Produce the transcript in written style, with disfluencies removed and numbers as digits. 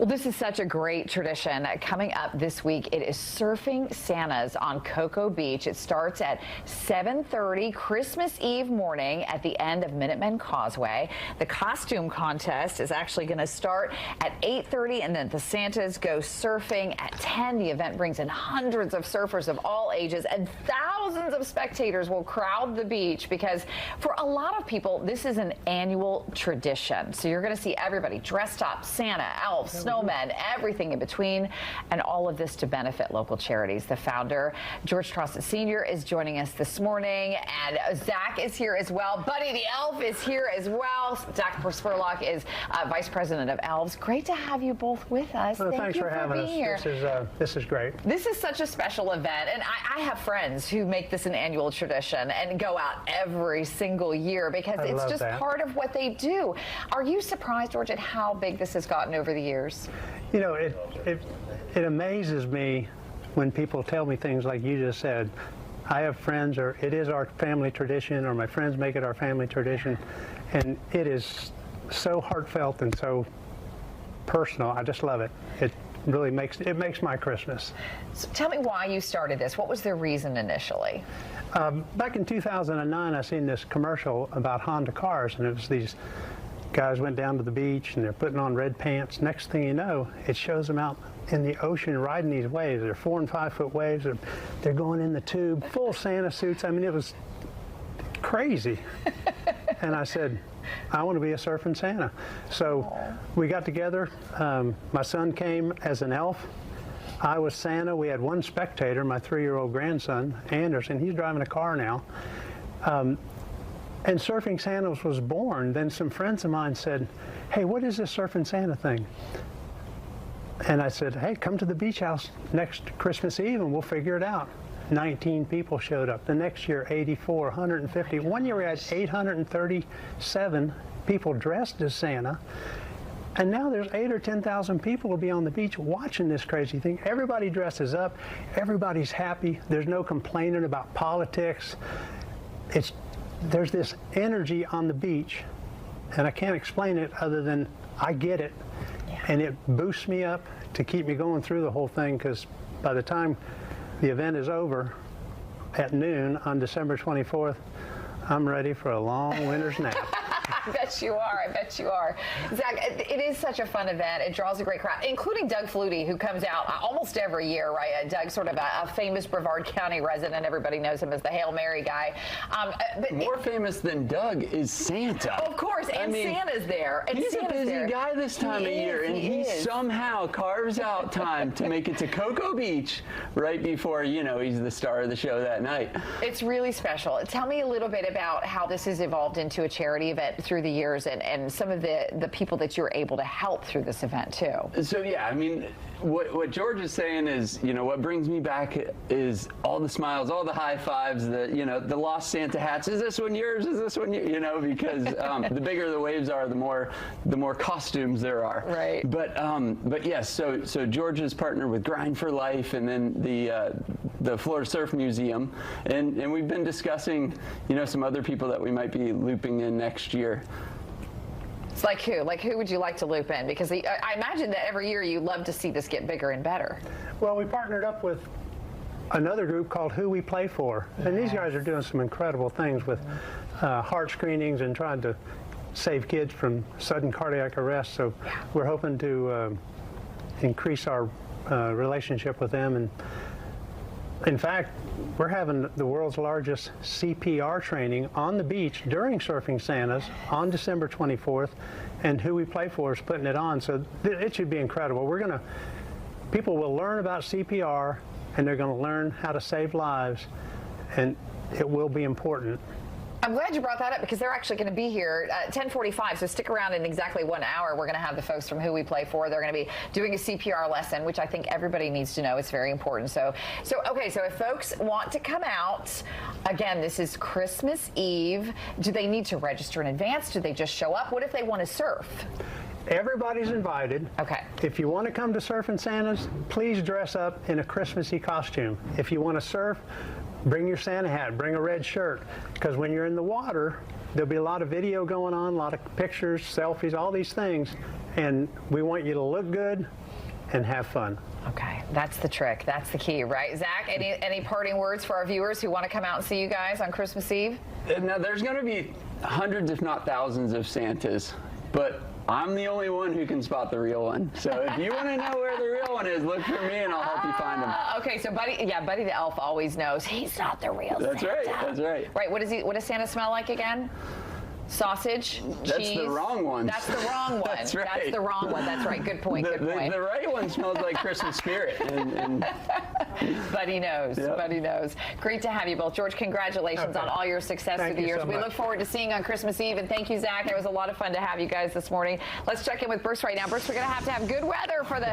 Well, this is such a great tradition. Coming up this week, it is Surfing Santas on Cocoa Beach. It starts at 7:30 Christmas Eve morning at the end of Minutemen Causeway. The costume contest is actually going to start at 8:30, and then the Santas go surfing at 10. The event brings in hundreds of surfers of all ages, and thousands of spectators will crowd the beach because for a lot of people, this is an annual tradition. So you're going to see everybody dressed up, Santa, elves, snowmen, everything in between, and all of this to benefit local charities. The founder, George Trosset Sr., is joining us this morning, and Zach is here as well. Buddy the Elf is here as well. Zach Spurlock is Vice President of Elves. Great to have you both with us. Well, thanks for having us. Here. This is great. This is such a special event, and I have friends who make this an annual tradition and go out every single year because it's just part of what they do. Are you surprised, George, at how big this has gotten over the years? You know, it amazes me when people tell me things like you just said. I have friends, or it is our family tradition, or my friends make it our family tradition, and it is so heartfelt and so personal. I just love it. It really makes my Christmas. So tell me why you started this. What was the reason initially? Back in 2009, I seen this commercial about Honda cars, and it was these guys went down to the beach and they're putting on red pants. Next thing you know, it shows them out in the ocean riding these waves. They're 4 and 5 foot waves. They're going in the tube, full Santa suits. I mean, it was crazy. And I said, I want to be a surfing Santa. So we got together. My son came as an elf. I was Santa. We had one spectator, my 3-year-old grandson, Anderson. He's driving a car now. And Surfing Santas was born. Then some friends of mine said, hey, what is this Surfing Santa thing? And I said, hey, come to the beach house next Christmas Eve and we'll figure it out. 19 people showed up. The next year, 84, 150. One year we had 837 people dressed as Santa. And now there's 8,000 or 10,000 people will be on the beach watching this crazy thing. Everybody dresses up. Everybody's happy. There's no complaining about politics. There's this energy on the beach, and I can't explain it other than I get it, and it boosts me up to keep me going through the whole thing, because by the time the event is over at noon on December 24th, I'm ready for a long winter's nap. I bet you are. I bet you are. Zach, it is such a fun event. It draws a great crowd, including Doug Flutie, who comes out almost every year, right? Doug's sort of a famous Brevard County resident. Everybody knows him as the Hail Mary guy. But more famous than Doug is Santa. Of course, and Santa's there. And he's Santa's a busy guy this time of year, and he somehow carves out time to make it to Cocoa Beach right before, he's the star of the show that night. It's really special. Tell me a little bit about how this has evolved into a charity event through the years, and some of the people that you're able to help through this event too. So yeah, I mean, what George is saying is, what brings me back is all the smiles, all the high fives, the lost Santa hats. Is this one yours? Is this one you? Because the bigger the waves are, the more costumes there are. Right. But yes, so George is partnered with Grind for Life, and then the Florida Surf Museum, and we've been discussing, some other people that we might be looping in next year. It's like who? Like who would you like to loop in? Because I imagine that every year you love to see this get bigger and better. Well, we partnered up with another group called Who We Play For. And these guys are doing some incredible things with heart screenings and trying to save kids from sudden cardiac arrest. So we're hoping to increase our relationship with them. And in fact, we're having the world's largest CPR training on the beach during Surfing Santas on December 24th, and Who We Play For is putting it on. So it should be incredible. People will learn about CPR, and they're going to learn how to save lives, and it will be important. I'm glad you brought that up because they're actually going to be here at 10:45, so stick around. In exactly 1 hour, we're going to have the folks from Who We Play For. They're going to be doing a CPR lesson, which I think everybody needs to know. It's very important. So if folks want to come out, again, this is Christmas Eve. Do they need to register in advance? Do they just show up? What if they want to surf? Everybody's invited. Okay. If you want to come to Surfing Santas, please dress up in a Christmassy costume. If you want to surf, bring your Santa hat, bring a red shirt, because when you're in the water, there'll be a lot of video going on, a lot of pictures, selfies, all these things, and we want you to look good and have fun. Okay, that's the trick. That's the key, right? Zach, any parting words for our viewers who want to come out and see you guys on Christmas Eve? Now, there's going to be hundreds, if not thousands, of Santas, but I'm the only one who can spot the real one. So if you want to know where the real one is, look for me and I'll help you find him. Okay, so Buddy the elf always knows he's not the real Santa. That's right, that's right. Right, what does Santa smell like again? Sausage, That's cheese. the wrong one. That's the wrong one. That's right. That's the wrong one. That's right. Good point. Good point. The right one smells like Christmas spirit. And Buddy knows. Yep. Buddy knows. Great to have you both. George, congratulations on all your success through the years. So we look forward to seeing you on Christmas Eve. And thank you, Zach. It was a lot of fun to have you guys this morning. Let's check in with Bruce right now. Bruce, we're going to have good weather for the